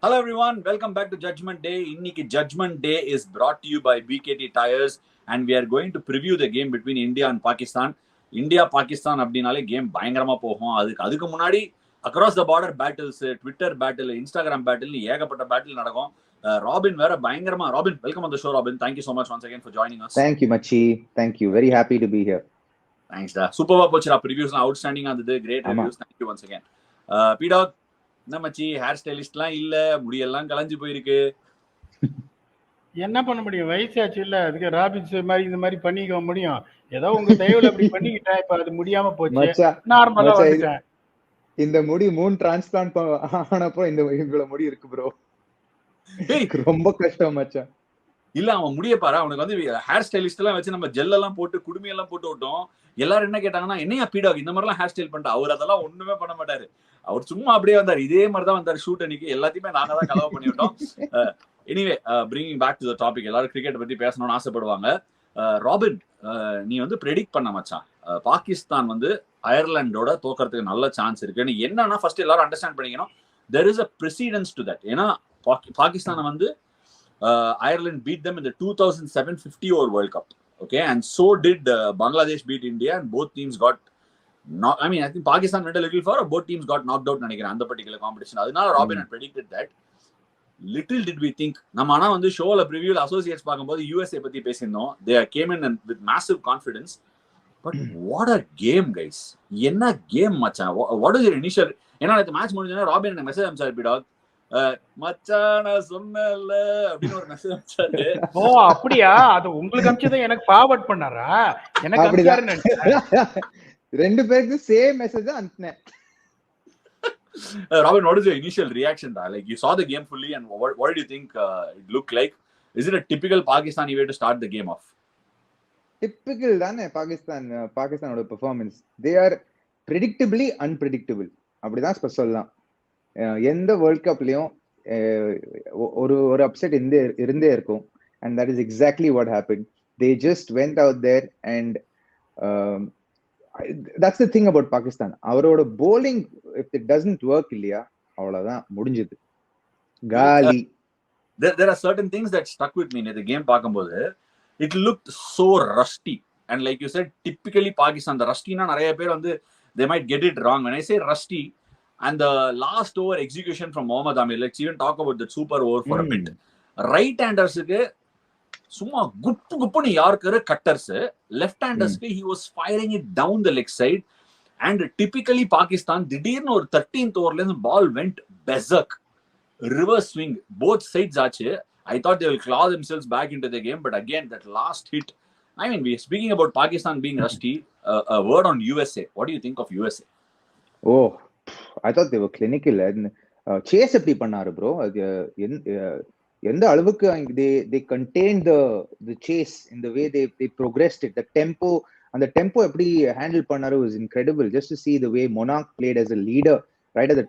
Hello everyone, welcome back to Judgement Day. Inniki Judgement Day is brought to you by BKT Tires and we are going to preview the game between India and Pakistan. India-Pakistan அப்படினாலே game பயங்கரமா போகும். அதுக்கு முன்னாடி across the border battles, Twitter battle, Instagram battle ஏகப்பட்ட battle நடக்கும். Robin வேற பயங்கரமா. Robin, welcome on the show robin. Thank you so much once again for joining us. Thank you Machi. Thank you. Very happy to be here. Thanks da. சூப்பரா போச்சுடா. ப்ரிவியூஸ்லாம் அவுட்ஸ்டாண்டிங்கா இருந்தது. Great reviews. Thank you once again. PDogg, என்ன மச்சி, hair ஸ்டைலிஸ்ட்லாம் இல்ல, முடியெல்லாம் கலஞ்சு போயிருக்கு. என்ன பண்ண முடியும், வயசாச்சு இல்ல, அதுக்கு ராபின்ஸ் மாதிரி இந்த மாதிரி பண்ணிக்க முடியும். ஏதோ உங்க தயவுல அப்படி பண்ணிக்கிட்டேன், இப்ப அது முடியாம போச்சு. நார்மலா வந்துட்டேன். இந்த முடி 3 டிரான்ஸ்பிளான்ட் ஆனப்போ இவ்வளவு முடி இருக்கு ப்ரோ. ரொம்ப கஷ்டம் மச்சான். இல்ல, அவன் முடிய பாரு. அவனுக்கு வந்து ஹேர் ஸ்டைலிஸ்ட் எல்லாம் வச்சு நம்ம ஜெல் எல்லாம் போட்டு குடுமையெல்லாம் போட்டு விட்டோம். எல்லாரும் என்ன கேட்டாங்கன்னா, என்னையா PDogg இந்த மாதிரிலாம் ஹேர் ஸ்டைல் பண்ணிட்டு? அவர் அதெல்லாம் ஒண்ணுமே பண்ண மாட்டாரு. அவர் சும்மா அப்படியே வந்தாரு. இதே மாதிரிதான் வந்தாரு ஷூட் அன்னைக்கு. எல்லாத்தையுமே நாங்க தான் கலவை பண்ணி விட்டோம். Anyway, bringing back to the topic. எல்லாரும் கிரிக்கெட் பத்தி பேசணும்னு ஆசைப்படுவாங்க. ராபின், நீ வந்து ப்ரெடிக்ட் பண்ண மச்சான், பாகிஸ்தான் வந்து அயர்லாண்டோட தோக்கறதுக்கு நல்ல சான்ஸ் இருக்கு. என்னன்னா ஃபர்ஸ்ட் எல்லாரும் அண்டர்ஸ்டாண்ட் பண்ணிக்கணும், there is a precedence to that. ஏன்னா பாகிஸ்தானை வந்து Ireland beat them in the 2007 50 over World Cup. Okay, and so did Bangladesh beat India, and both teams got I think Pakistan went a little far, both teams got knocked out நினைக்கிறேன் அந்த particular competition. அதனால robin had predicted that. Little did we think, நம்ம ஆனா வந்து ஷோல ப்ரிவியூல Associates பார்க்கும்போது USA பத்தி பேசியிருந்தோம். They came in and with massive confidence. But what a game guys. என்ன கேம் மச்சான். What is your initial, ஏன்னா இந்த மேட்ச் முடிஞ்சோடனே ராபின் எனக்கு மெசேஜ் அனுப்பிச்சாரு, PDogg மச்சான் நான் சொன்னேன்ல அப்படின்னு ஒரு மெசேஜ் அனுப்பிச்சாரு. ஓ அப்படியா? அது உங்களுக்கு அனுப்பிச்சதை எனக்கு ஃபார்வர்ட் பண்ணாரா? எனக்கு அனுப்பிச்சாருன்னு நினைச்சேன். ரெண்டு பேருக்கு சேம் மெசேஜ் தான் அனுப்பினேன். Robin, what is your initial reaction? Like, you saw the game fully, and what did you think it looked like? Is it a typical Pakistani way to start the game off? Typical தானே பாகிஸ்தானோட performance. They are predictably unpredictable. அப்படிதான் சொல்லலாம். எந்த world கப்லயும் ஒரு upset இருந்தே இருக்கும். And that is exactly what happened. They just went out there and that's the thing about Pakistan. அவரோட bowling, if it doesn't work இல்லையா, அவ்வளவுதான் முடிஞ்சது, காலி. There are certain things that stuck with me in the game பார்க்கும்போது. It looked so rusty, and like you said, typically Pakistan, the rusty na நிறைய பேர் வந்து they might get it wrong. When I say rusty, and the last over execution from Mohammad Amir, let's even talk about the super over for a bit. Right handers-க்கு சும்மா குப்புன்னு yorker cutters, left ஹேண்டர்ஸ்க்கு he was firing it down the leg side, and typically Pakistan திடீர்னு ஒரு 13th ஓவர்ல இருந்து ball went berserk, reverse swing, both sides ஆச்சு. I thought they will claw themselves back into the game, but again that last hit. I mean, we are speaking about Pakistan being rusty. A word on USA. What do you think of USA? Oh, I thought they were clinical. And chase எப்படி பண்ணாரு bro? எந்த அளவுக்கு they contained the chase in the way they progressed it. The tempo, and the tempo எப்படி handle பண்ணாரு was incredible. Just to see the way Monarch played as a leader right at the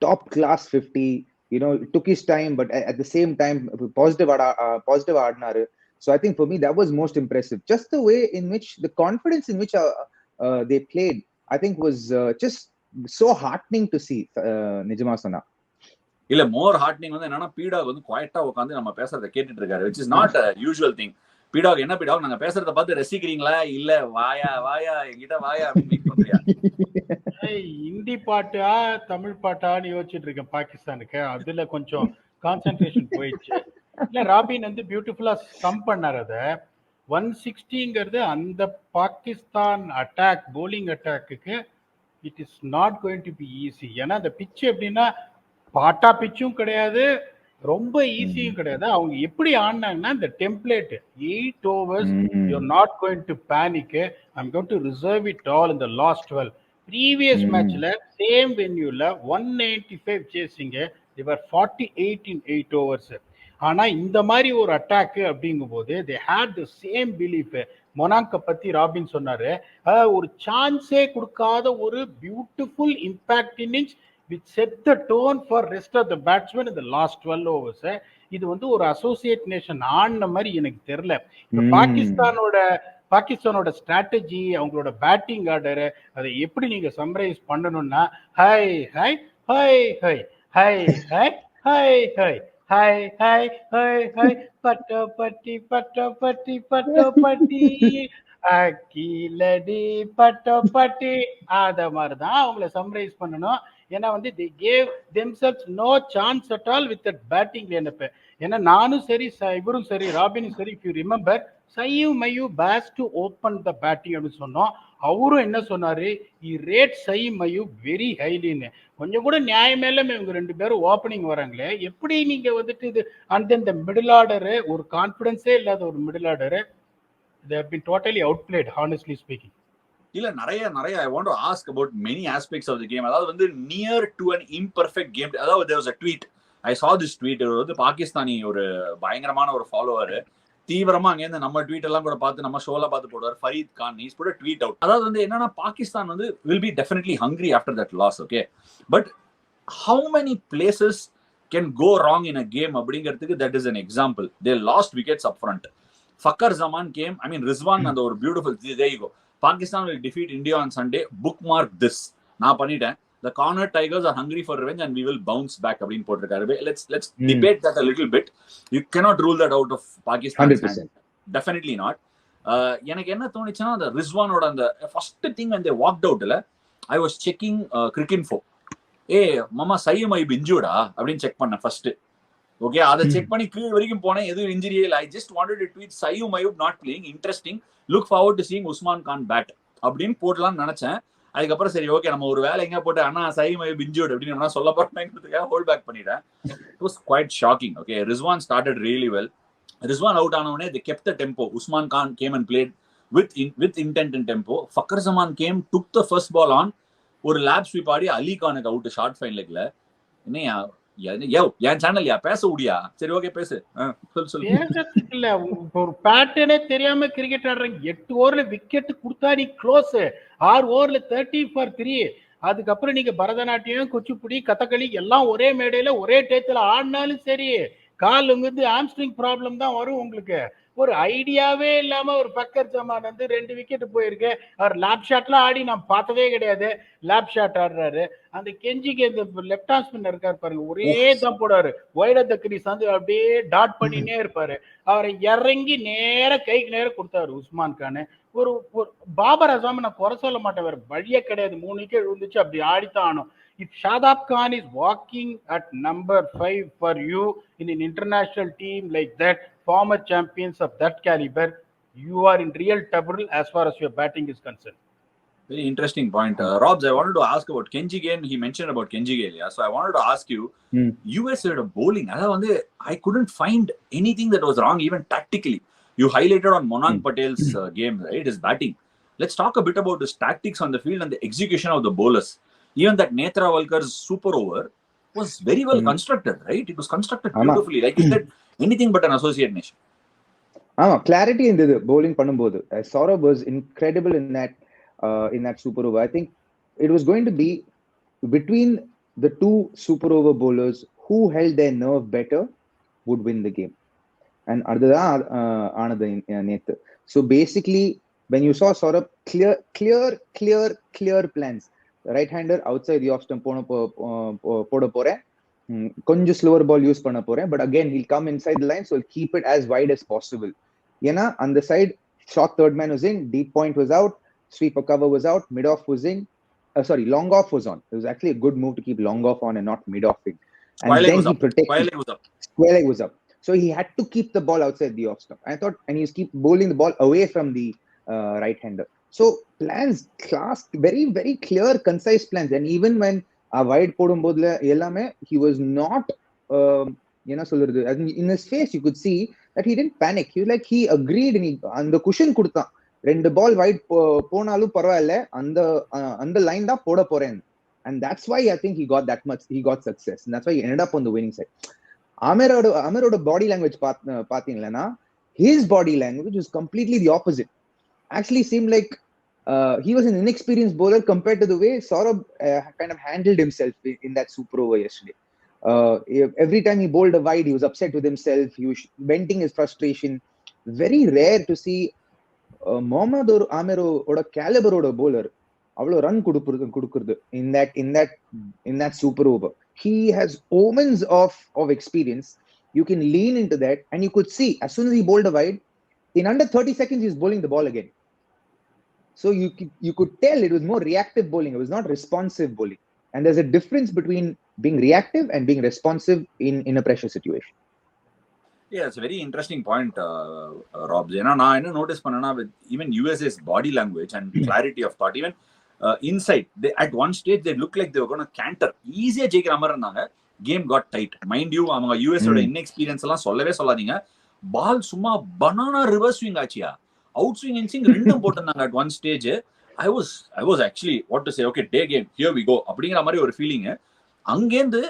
top class 50. You know, it took his time, but at the same time positive ஆடினாரு. So I think for me that was most impressive. Just the way in which, the confidence in which they played, I think was just so heartening to see. நிஜமா சொன்னா இல்ல, மோர் heartening வந்து என்னன்னா, PDogg வந்து குவைட்டா உட்காந்து நம்ம பேசுறத கேட்டுட்டு இருக்காரு, which is not a usual thing. PDogg, என்ன PDogg, நாங்க பேசுறத பார்த்து ரசிக்கிறீங்களா இல்ல வாயா என்கிட்ட வாயா அப்படின்னு பண்றியா? ஹிந்தி பாட்டா தமிழ் பாட்டான்னு யோசிச்சுட்டு இருக்கேன் பாகிஸ்தானுக்கு. அதுல கொஞ்சம் கான்சென்ட்ரேஷன் போயிடுச்சு. இல்ல, ராபின் வந்து பியூட்டிஃபுல்லா சம் பண்ணார். அத 160ங்கிறது அந்த பாகிஸ்தான் அட்டாக், போலிங் அட்டாக்கு it is not going to be easy. ஏன்னா அந்த பிச்சு எப்படின்னா, பாட்டா பிச்சும் கிடையாது, ரொம்ப ஈஸியும் கிடையாது. அவங்க எப்படி ஆடினாங்கன்னா, இந்த template 8 overs, you're not going to panic, I'm going to reserve it all in the last 12. Previous மேட்ச்ல same வென்யூல 195 சேசிங்க, they were 48 in 8 overs. ஆனா இந்த மாதிரி ஒரு அட்டாக் அப்படிங்கும் போது they had the same belief. மொனாங்க பத்தி ராபின் சொன்னாரு, ஒரு சான்ஸே கொடுக்காத ஒரு beautiful impact innings which set the tone for rest of the batsmen in the last 12 overs. இது வந்து ஒரு அசோசியேட் நேஷன் ஆடின மாதிரி எனக்கு தெரியல. பாகிஸ்தானோட ஸ்ட்ராட்டஜி, அவங்களோட பேட்டிங் ஆர்டர், அதை எப்படி நீங்க சம்மரைஸ் பண்ணணும்னா, hi hi hi hi hi hi hi hi hi hi hi hi பட்டோபட்டி பட்டோபட்டி பட்டோபட்டி அக்கீலடி பட்டோபட்டி. அத மாதிரிதான் அவங்கள சம்ரைஸ் பண்ணணும். ஏன்னா வந்து they gave themselves no chance at all with that batting lineup. ஏன்னா நானும் சரி இவரும் சரி ராபினும் சரி, if you remember, Saim Ayub pace to open the batting அப்படின்னு சொன்னோம். அவரும் என்ன சொன்னாரு, he rates Saim Ayub very ஹைலின்னு. கொஞ்சம் கூட நியாயமே இல்லாம இவங்க 2 பேரும் ஓப்பனிங் வராங்களே, எப்படி நீங்க வந்துட்டு இது. அண்ட் தென் இந்த மிடில் ஆர்டரு, ஒரு கான்பிடன்ஸே இல்லாத ஒரு middle order, they have been totally outplayed, honestly speaking. இல்ல நிறைய I want to ask about many aspects of the game. அதாவது வந்து near to an imperfect game. அதாவது there was a tweet, I saw this tweet. இது வந்து பாகிஸ்தானி ஒரு பயங்கரமான ஒரு ஃபாலோவர், தீவிரமா அங்கேருந்து நம்ம ட்வீட் எல்லாம் கூட பார்த்து நம்ம ஷோல பார்த்து போடுவார், Fareed Khan. He's put a tweet out. அதாவது வந்து என்னன்னா, பாகிஸ்தான் வந்து will be definitely hungry after that loss, okay, but how many places can go wrong in a game அப்படிங்கிறதுக்கு that is an example. They lost wickets up front. Fakar Zaman came, I mean Rizwan and ஒரு beautiful, there you go. Pakistan will defeat India on Sunday. Bookmark this. நான் பண்ணிட்டேன். The corner tigers are hungry for revenge and we will bounce back அப்படின்னு போட்டிருக்காரு. Let's debate that a little bit. You cannot rule that out of Pakistan. 100%. Definitely not. எனக்கு என்ன தோணுச்சுன்னா, அந்த ரிஸ்வானோட அந்த first thing when they walked out, I was checking Cricinfo. மாமா சையம் ஐப் இன்ஜூர்டா அப்படின்னு செக் பண்ணேன் ஃபர்ஸ்ட். ஓகே, அதை செக் பண்ணி கீழ் வரைக்கும் போனேன், எதுவும் இன்ஜுரியே இல்லை. I just wanted to tweet Saim Ayub not playing, interesting, look forward to seeing Usman Khan bat அப்படின்னு போடலாம்னு நினைச்சேன். அதுக்கப்புறம் சரி ஓகே, நம்ம ஒரு வேலை எங்க போட்டு அண்ணா சையு மையூப் இன்ஜூர்ட் அப்படின்னு சொல்ல போறேன், ஹோல்ட் பேக் பண்ணிட்டேன். It was quite shocking. Okay, Rizwan started really well. Rizwan out ஆனவனே they kept the tempo. Usman Khan came and played with intent and tempo. Fakar Zaman came, took the first ball on, ஒரு lab sweep ஆடி அலி கானுக்கு out short fine லெக்ல. என்னையா என் சேனல்யா பேச முடியா? சரி okay பேசு. இல்ல, ஒரு பேட்டர்னே தெரியாம கிரிக்கெட் ஆடுறாங்க. 8 ஓவர்ல விக்கெட் கொடுத்தா நீ க்ளோஸ், 6 ஓவர்ல 30 for 3. அதுக்கப்புறம் நீங்க பரதநாட்டியம், குச்சிப்புடி, கதகளி எல்லாம் ஒரே மேடையில ஒரே டேத்துல ஆடினாலும் சரி, கால் வந்து ஆம்ஸ்ட்ரிங் ப்ராப்ளம் தான் வரும் உங்களுக்கு. ஒரு ஐடியாவே இல்லாம ஒரு பக்கர் ஜமான் வந்து 2 விக்கெட் போயிருக்கு. அவர் லேப் ஷாட்லாம் ஆடி நான் பார்த்ததே கிடையாது. லேப் ஷாட் ஆடுறாரு. அந்த கெஞ்சிக்கு இந்த லெப்ட் ஹேண்ட் ஸ்பின்னர் இருக்காரு பாருங்க, ஒரே தான் போடுவாரு. வைட் ஆஃப் த கிரீஸ் வந்து அப்படியே டாட் பண்ணினே இருப்பாரு. அவரை இறங்கி நேர கைக்கு நேரம் கொடுத்தாரு உஸ்மான் கான். ஒரு பாபர் அசாம் நான் குறை சொல்ல மாட்டேன், வேற வழியே கிடையாது. 3 விக்கெட் விழுந்துச்சு, அப்படி ஆடித்தான் ஆனும். If Shadab Khan is walking at number 5 for you in an international team like that, former champions of that caliber, you are in real trouble as far as your batting is concerned. Very interesting point. Robs, I wanted to ask about Kenji Gale. He mentioned about Kenji Gale. Yeah? So I wanted to ask you, US had a bowling. I couldn't find anything that was wrong, even tactically. You highlighted on Monang Patel's game, right? His batting. Let's talk a bit about his tactics on the field and the execution of the bowlers. Even that Netra Walker's super over was very well constructed, right? It was constructed beautifully. Like you said, anything but an associate nation. Clarity in the bowling பண்ணும்போது Saurabh was incredible in that super over. I think it was going to be between the 2 super over bowlers, who held their nerve better would win the game. And அதுதான் ஆனது நேத்து. So basically when you saw Saurabh clear plans, right hander outside the off stump போட போறேன், கொஞ்சம் slower ball use பண்ண போறேன், but again he'll come inside the line, so keep it as wide as possible. ஏன்னா அந்த side short third man was in, deep point was out, sweeper cover was out, mid off was in, long off was on. It was actually a good move to keep long off on and not mid offing. And then he protected. Square leg was up. So he had to keep the ball outside the off stump. I thought, and he was keep bowling the ball away from the right hander. So plans, class, very very clear, concise plans. And even when wide போடும்போதுல எல்லாமே he was not என்ன சொல்றது, in his face you could see that he didn't panic. He was like, he agreed, and அந்த cushion கொடுத்தான். 2 பால் white போனாலும் பரவாயில்ல, அந்த line தான் போட போறேன். And that's why I think he got success, and that's why he ended up on the winning side. அமரோட body language பாத்தீங்களா, his body language was completely the opposite. Actually seemed like he was an inexperienced bowler compared to the way Saurabh kind of handled himself in that super over yesterday. Every time he bowled a wide, he was upset with himself, he was venting his frustration. Very rare to see Mohammad or Amir oda caliber oda bowler avlo run kudukurdu in that super over. he has omens of experience. You can lean into that, and you could see as soon as he bowled a wide, in under 30 seconds he's bowling the ball again. So you could tell it was more reactive bowling. It was not responsive bowling. And there's a difference between being reactive and being responsive in a pressure situation. Yeah, it's a very interesting point, Rob. நான் என்ன notice பண்ணேன்னா, with even USA's body language and clarity of thought, even inside, they, at one stage they looked like they were going to canter. ஈஸியா ஜெயிக்கிற மாதிரி இருந்தாங்க. Game got tight. Mind you, அவங்க யூஎஸோட inexperience எல்லாம் சொல்லவே சொல்லாதீங்க. பால் சும்மா பனானா ரிவர்ஸ் ஸ்விங் ஆச்சியா, அவுட் ஸ்விங் இன் ஸ்விங் ரெண்டும் போட்டிருந்தாங்க at one stage. I was actually what to say, okay, day game, here we go அப்படிங்கிற மாதிரி ஒரு ஃபீலிங். அங்கேருந்து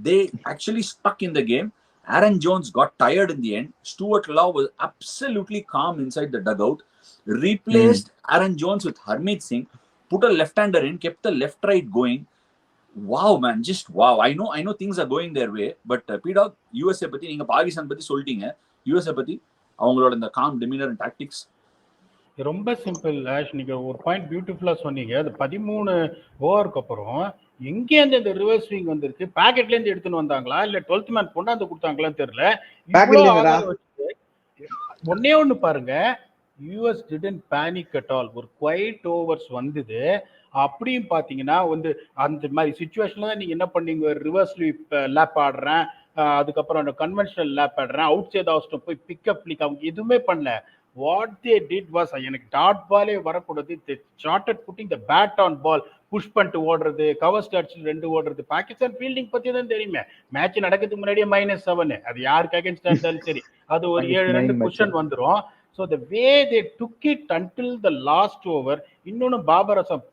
they actually stuck in the game. Aaron Jones got tired in the end. Stuart Law was absolutely calm inside the dugout. Replaced Aaron Jones with Harmeet Singh. Put a left-hander in. Kept the left-right going. Wow, man, just wow. I know things are going their way. But PDogg, USA பத்தி நீங்க பாகிஸ்தான் பத்தி சொல்லிட்டீங்க. USA பத்தி அவங்களோட இந்த calm demeanor and tactics. ரொம்ப simple ash. நீங்க ஒரு பாயிண்ட் பியூட்டிஃபுல்லா சொன்னீங்க. அது 13 ஓவருக்கு அப்புறம் எங்கேருந்து இந்த ரிவர்ஸ் ஸ்விங் வந்திருக்கு? பாக்கெட்ல இருந்து எடுத்துன்னு வந்தாங்களா இல்ல 12th மேன் கொண்டாந்து கொடுத்தாங்களான்னு தெரியல. ஒன்னே ஒண்ணு பாருங்க, US didn't panic at all. ஒரு குவைட் ஓவர்ஸ் வந்தது. அப்படியும் பாத்தீங்கன்னா வந்து அந்த மாதிரி சிச்சுவேஷன்ல தான் நீங்க என்ன பண்ணீங்க, ரிவர்ஸ் ஸ்வீப் லேப் ஆடுறேன், அதுக்கப்புறம் அந்த கன்வென்ஷனல் லேப் ஆடுறேன், அவுட் சைட் ஹவுஸ் போய் பிக்கப் கிளிக், அவங்க எதுவுமே பண்ணல. வாட் தே டிட் வாஸ், எனக்கு டாட் பாலே வரக்கூடாது, they started putting the bat on ball, push பண்ணிட்டு ஓடுறது, கவர் ஸ்டார்ட்ஸ் 2 ஓடுறது. பாகிஸ்தான் ஃபீல்டிங் பத்தி தான் தெரியுமே. மேட்ச் நடக்கிறதுக்கு முன்னாடியே -7, அது யாருக்கு அகைன்ஸ்டா இருந்தாலும் சரி, அது ஒரு 7 ரன் குஷன் வந்துரும். So the way they took it until the last over. இன்னொன்னு பாபர் அசம்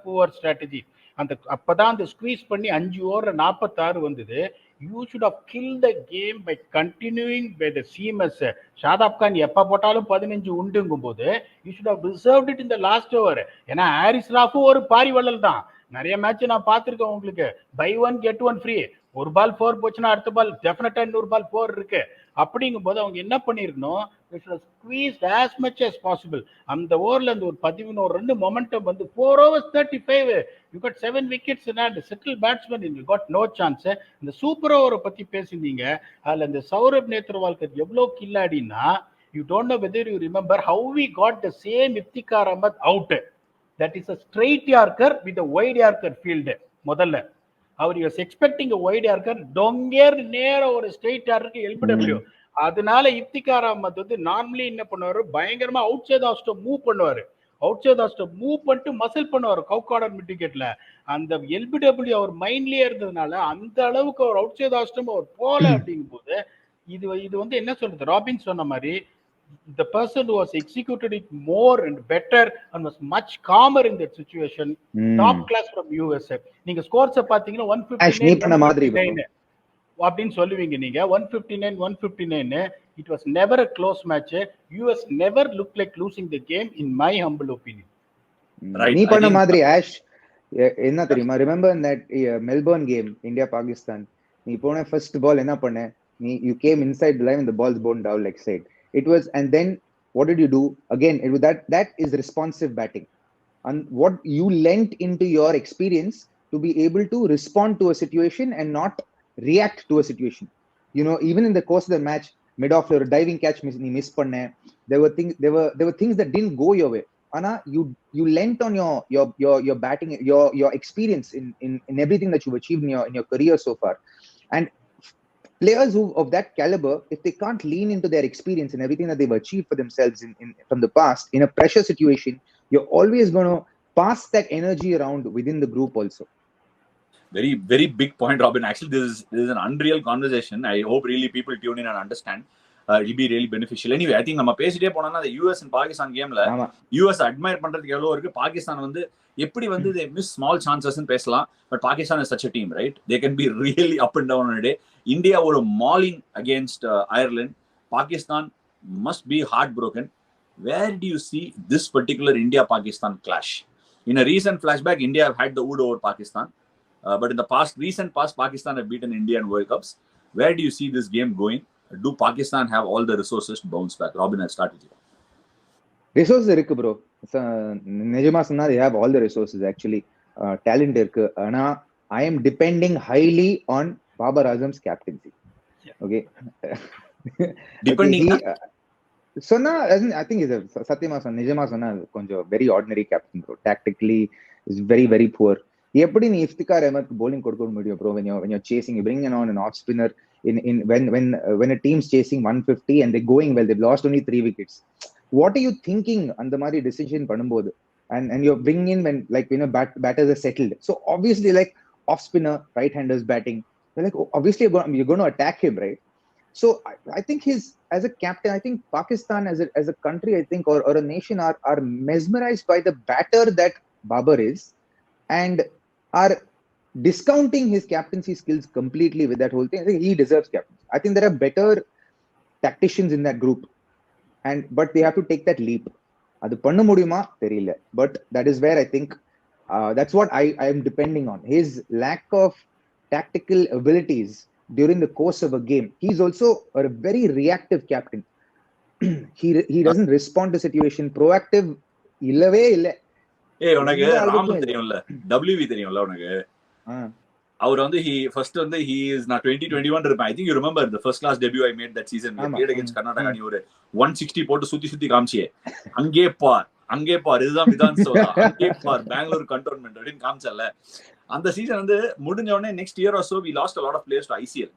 புவர் ஸ்ட்ராட்டஜி. அந்த அப்பதான் அந்த ஸ்குவீஸ் பண்ணி 5 ஓவர் 46 வந்தது. You should have killed the game by continuing by the seamers. Shadab Khan எப்ப போட்டாலும் 15 உண்டுங்கும் போது you should have reserved it in the last over. ஏன்னா ஹாரிஸ் ராஃபும் ஒரு பாரி வள்ளல் தான். நிறைய மேட்ச் நான் பார்த்திருக்கேன் உங்களுக்கு. Buy 1 get 1 free. ஒரு பால் 4 போச்சுன்னா அடுத்த பால் டெஃபினட்டா இன்னொரு பால் 4 இருக்கு. அப்படிங்கும் போது அவங்க என்ன பண்ணிருக்கணும், squeezed as much as possible. அந்த ஓவர்ல இருந்து ஒரு 11 ரன் மொமெண்டம் வந்து 4 overs 35. You got 7 wickets and settled batsman, you got no chance. இந்த சூப்பர் ஓவரை பத்தி பேசினீங்க. அதுல இந்த சௌரப் நேத்ரவால்கர் எவ்வளவு கில்லாடினா, you don't know whether you remember how we got the same Iftikhar Ahmed out. That is a straight Yorker with a wide Yorker field. முதல்ல அவர் was expecting a wide Yorker, டொங்கேர் நேர ஒரு straight யார்க்கு LBW. அதனால இஃப்திகார் அஹ்மத் வந்து normally என்ன பண்ணுவாரு, பயங்கரமா outside off stump move பண்ணுவாரு. Outside off stump move பண்ணிட்டு மசில் பண்ணுவாரு கவுகார்டர் மிட் விக்கெட்ல. அந்த எல்பிடபிள்யூ அவர் மைண்ட்லயே இருந்ததுனால அந்த அளவுக்கு அவர் அவுட் சைட் ஆஃப் ஸ்டம்ப் அவர் போல. அப்படிங்கும் போது இது வந்து என்ன சொல்றது, ராபின் சொன்ன மாதிரி the person who was executed it more and better and was much calmer in that situation, top class from USA. நீங்க ஸ்கோர்ஸ் பாத்தீங்கன்னா 159 அப்படின்னு சொல்லுவீங்க நீங்க. 159 it was never a close match. US never looked like losing the game in my humble opinion. நீ பண்ண மாதிரி ash என்ன தெரியுமா, remember that Melbourne game India Pakistan, நீ போன ஃபர்ஸ்ட் பால் என்ன பண்ண, நீ you came inside the line and the ball's borne down like side. It was, and then what did you do again? It was that is responsive batting, and what you lent into your experience to be able to respond to a situation and not react to a situation. You know, even in the course of the match, mid off your diving catch miss panna, there were things that didn't go your way. Ana, you lent on your batting, your experience in everything that you've achieved in your career so far. And players who of that caliber, if they can't lean into their experience and everything that they've achieved for themselves from the past in a pressure situation, you're always going to pass that energy around within the group also. Very, very big point, Robin. Actually, this is an unreal conversation. I hope really people tune in and understand. It'll be really beneficial. Anyway, I think நம்ம பேசிட்டே போனோம்னா the US and Pakistan கேம்ல US admire பண்றதுக்கு எவ்வளவு இருக்கு. பாகிஸ்தான் வந்து எப்படி வந்து they miss small chances ன்னு பேசலாம். But Pakistan is such a team, right? They can be really up and down on a day. India ஒரு mauling against Ireland. Pakistan must be heartbroken. Where do you see this particular India-Pakistan clash? In a recent flashback, India have had the wood over Pakistan. But in the recent past, Pakistan have beaten India in World Cups. Where do you see this game going? Do Pakistan have all the resources to bounce back? Robin, I'll start with you. Resources irukku bro. Nijama sonna they have all the resources actually. Talent irukku. Ana I am depending highly on Babar Azam's captaincy. Okay. Depending Okay, சொன்னா I think இது சத்தியமா சொன்ன நிஜமா சொன்னா கொஞ்சம் very ordinary captain bro. Tactically is very very poor. எப்படி நீ Iftikhar Ahmed bowling கொடுக்க முடியும் bro? when you're chasing, you bring on an off spinner in when a team's chasing 150 and they're going well, they've lost only 3 wickets. What are you thinking அந்த மாதிரி decision பண்ணும்போது? And you're bringing in when like batters are settled, so obviously like off spinner, right handers batting, like obviously you're going to attack him, right? So I think as a captain, I think Pakistan as a country, I think, or a nation are mesmerized by the batter that Babar is, and are discounting his captaincy skills completely with that whole thing. I think he deserves captaincy. I think there are better tacticians in that group, but they have to take that leap. அது பண்ண முடியுமா தெரியல, but that is where I think that's what I am depending on. His lack of tactical abilities during the course of a game. He's also a very reactive captain. he doesn't respond to situation. Proactive இல்லவே இல்ல. உனக்கு ராமன் தெரியும்ல, WV தெரியும்ல உனக்கு? அவர் வந்து first வந்து he is நான் 2021 இருப்பேன். I think you remember the first class debut I made that season. We played against Karnataka. நீ ஒரு 160 போட்டு சுத்தி காமிச்சியே, அங்கே பார் இதுதான் விதான் சோதா, அங்கே பார் பெங்களூர் கண்டோன்மெண்ட் அப்படின்னு காமிச்சல. அந்த சீசன் வந்து முடிஞ்ச உடனே next year are so we lost a lot of players to ICL.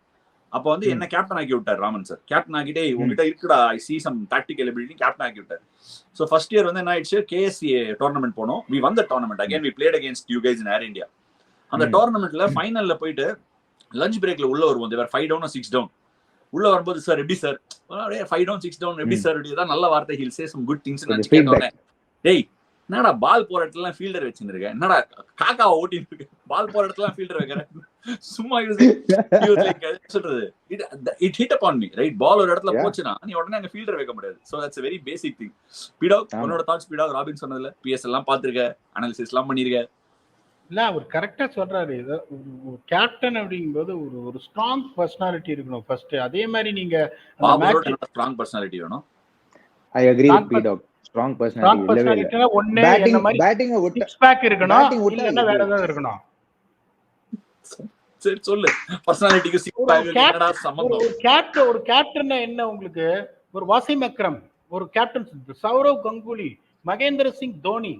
அப்ப வந்து என்ன கேப்டன் ஆக்கி விட்டார் ராமன் சார். கேப்டன் ஆக்கிட்டே உங்ககிட்ட இருக்குடா, ஐ see some tactical ability, captain ஆக்கி விட்டார். சோ ஃபர்ஸ்ட் இயர் வந்து என்ன ஆயிடுச்சு, KSCA டோர்னமெண்ட் போனோம். we won the tournament again. we played against you guys in Air India. அந்த டோர்னமெண்ட்ல ஃபைனல்ல போயிட்டு லஞ்ச் பிரேக்ல உள்ள வருவோம். தேவர் 5 down or 6 down. உள்ள வரும்போது சார் எப்படி சார் 5 down 6 down எப்படி சார், இதுதான் நல்ல வார்த்தை. he'll say some good things ன்னு கேட்டோனே, டேய் என்னடா பால் போற இடத்துல ஃபீல்டர் வச்சிருக்க, என்னடா காக்காவை ஓட்டிட்டு இருக்கு, பால் போற இடத்துல ஃபீல்டர் வைக்கிற, சும்மா சொல்றது. It hit up on me, right? Ball ஒரு இடத்துல போச்சுன்னா நீ உடனே அங்க ஃபீல்டர் வைக்க முடியாது. So that's a very basic thing. PDogg, உன்னோட தாட்ஸ் PDogg? ராபின் சொன்னதுல PS எல்லாம் பாத்துருக்க, அனாலிசிஸ் எல்லாம் பண்ணிருக்க. இல்ல அவர் கரெக்டா சொல்றாரு. ஒரு கேப்டன் அப்படிங்கும்போது ஒரு ஸ்ட்ராங் பர்சனாலிட்டி இருக்கணும் ஃபர்ஸ்ட். அதே மாதிரி நீங்க ஸ்ட்ராங் பர்சனாலிட்டி வேணும். I agree with PDogg. strong personality ஒண்ணே என்ன மாதிரி பேட்டிங் சிக்ஸ் பேக் இருக்கணும், இல்லன்னா வேற ஏதாவது இருக்கணும். சரி சொல்லு, பர்சனாலிட்டிக்கு சிக்ஸ் பேக் என்னடா சம்பந்தம்? ஒரு கேப்டன் என்ன உங்களுக்கு? ஒரு வாசிம் அக்ரம், ஒரு கேப்டன் சௌரவ் கங்குலி, மகேந்திர சிங் தோனி.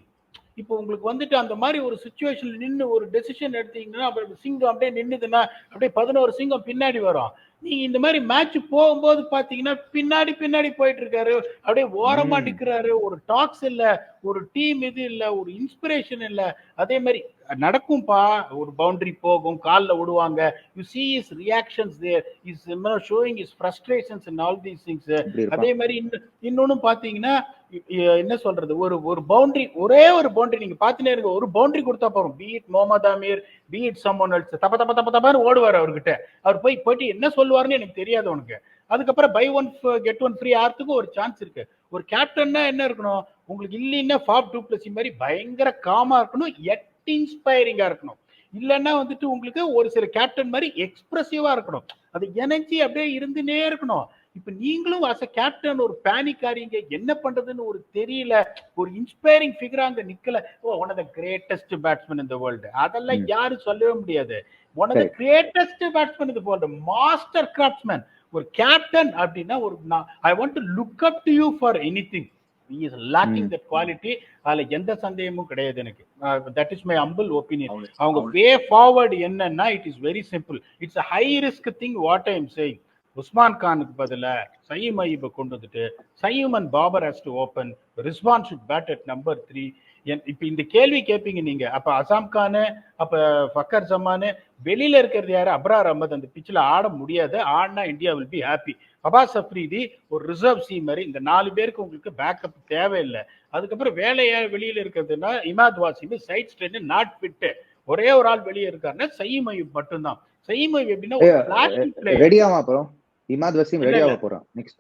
இப்போ உங்களுக்கு வந்துட்டு அந்த மாதிரி ஒரு சிச்சுவேஷன்ல நின்று ஒரு டெசிஷன் எடுத்தீங்கன்னா, அப்புறம் சிங்கம் அப்படியே நின்னுதுன்னா அப்படியே 11 சிங்கம் பின்னாடி வரும். நீங்க இந்த மாதிரி மேட்ச் போகும்போது பாத்தீங்கன்னா பின்னாடி போயிட்டு இருக்காரு, அப்படியே ஓரமா நிக்கிறாரு. ஒரு டாக்ஸ் இல்ல, ஒரு டீம் இது இல்ல, ஒரு இன்ஸ்பிரேஷன் இல்ல. அதே மாதிரி நடக்கும்பா, ஒரு பவுண்டரி போகும், கால்ல விடுவாங்க. You see his reactions there, is showing his frustrations and all these things. அதே மாதிரி இன்னொன்னு பாத்தீங்கன்னா என்ன சொல்றது, ஒரு பவுண்டரி, ஒரே ஒரு பவுண்டரி நீங்க பாத்துனே இருங்க, ஒரு பவுண்டரி கொடுத்தா போறோம். Beat Mohammad Amir, beat someone else, தப்ப ஓடுவாரு அவர்கிட்ட. அவர் போயிட்டு என்ன சொல்லுவாருன்னு எனக்கு தெரியாது உனக்கு. அதுக்கப்புறம் buy one get one free ஆறதுக்கும் ஒரு சான்ஸ் இருக்கு. ஒரு கேப்டன்னா என்ன இருக்கணும் உங்களுக்கு? இல்லைன்னா ஃபாப் டூப்ளசி மாதிரி பயங்கர காமா இருக்கணும், இன்ஸ்பைரிங்கா இருக்கணும். இல்லைன்னா வந்துட்டு உங்களுக்கு ஒரு சில கேப்டன் மாதிரி எக்ஸ்பிரசிவா இருக்கணும். அது எனர்ஜி அப்படியே இருந்துனே இருக்கணும். இப்ப நீங்களும் அஸ் அ கேப்டன் ஒரு பேனிக் ஆறீங்க, என்ன பண்றதுன்னு ஒரு தெரியல, ஒரு இன்ஸ்பைரிங் ஃபிகரா அங்க நிக்கல. One of the greatest batsman in the world, அதெல்லாம் யாரும் சொல்லவே முடியாது. One of the greatest batsman in the world, master craftsman. ஒரு கேப்டன் அப்படின்னா ஒரு I want to look up to you for anything. he is lacking that quality. அதுல எந்த சந்தேகமும் கிடையாது எனக்கு. that is my humble opinion. அவங்க way forward என்னன்னா, it is very simple. it's a high risk thing what I am saying. Usman கானுக்கு பதிலா சயீம் அய்யூபை கொண்டு வந்துட்டு Saim and Babar has to open, Rizwan should bat at number 3. இப்ப இந்த கேள்வி கேட்பீங்க நீங்க, அப்ப அசாம் கானு, அப்ப ஃபக்கர் ஜமானு, வெளியில இருக்கிறது யாரு? அப்ரார் அஹமத் அந்த பிச்சில் ஆட முடியாது. ஆடினா India will be happy. Abbas Afridi ஒரு ரிசர்வ் சி மாதிரி. இந்த 4 பேருக்கு உங்களுக்கு பேக்கப் தேவையில்லை. அதுக்கப்புறம் வேலையா வெளியில இருக்கிறதுனா Imad Wasim side strain not fit. ஒரே ஒரு ஆள் வெளியே இருக்காருன்னா சயீம் அய்யூப் மட்டும்தான். சயீம் அய்யூப் எப்படின்னா ஒரு ஃபிளாஷிங் பிளேயர். ரெடியாமா அப்புறம் இமாத் வசீம் ரெடியாவ போறான் நெக்ஸ்ட்.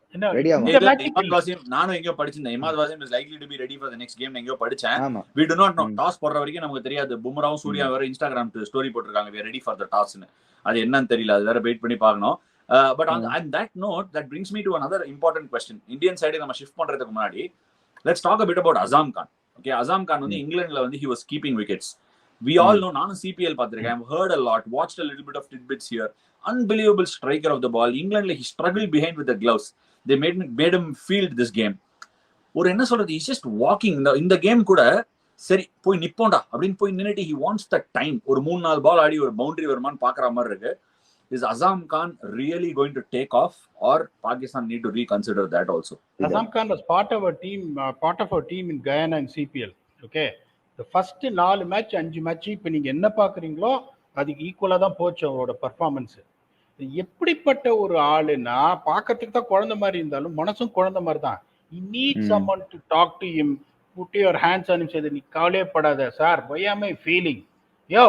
இமாத் வசீம் நானும் எங்கயோ படிச்சேன். Imad Wasim is likely to be ready for the next game எங்கயோ படிச்சேன். we do not know. Toss போடுற வரைக்கும் நமக்கு தெரியாது. பும்ராவும் சூர்யா வேற இன்ஸ்டாகிராம் ஸ்டோரி போட்டுருக்காங்க, we are ready for the toss ன்னு. அது என்னன்னு தெரியல, அது வேற வெயிட் பண்ணி பார்க்கணும். But on that note, that brings me to another important question. Indian side நம்ம ஷிஃப்ட் பண்றதுக்கு முன்னாடி let's talk a bit about Azam Khan. Okay, Azam Khan வந்து இங்கிலாந்துல வந்து he was keeping wickets. We all know, நானும் CPL பார்த்திருக்கேன். I've heard a lot, watched a little bit of tidbits here. Unbelievable striker of the ball. England, he struggled behind with the gloves. They made him field this game. ஒரு என்ன சொல்றது, he's just walking. இந்த game கூட சரி போய் நிப்போண்டா அப்படின்னு போய் நின்னுட்டு he wants the time. ஒரு 3-4 பால் ஆடி ஒரு பவுண்டரி வருமான்னு பாக்குற மாதிரி இருக்கு. Is Azam Khan really going to take off, or Pakistan need to reconsider that also? Azam Khan was part of our team in Guyana and CPL. Okay, the first 4 match 5 match இப்போ நீங்க என்ன பாக்குறீங்களோ அதுக்கு ஈக்குவலா தான் போச்சு அவரோட performance. எப்படிப்பட்ட ஒரு ஆளுன்னா பாக்கிறதுக்கு தான் குழந்தை மாதிரி இருந்தாலும் மனசும் குழந்தை மாதிரி தான். You need someone to talk to him, put your hands on him, say நீ கவலைப்படாத sir, why am I feeling? யோ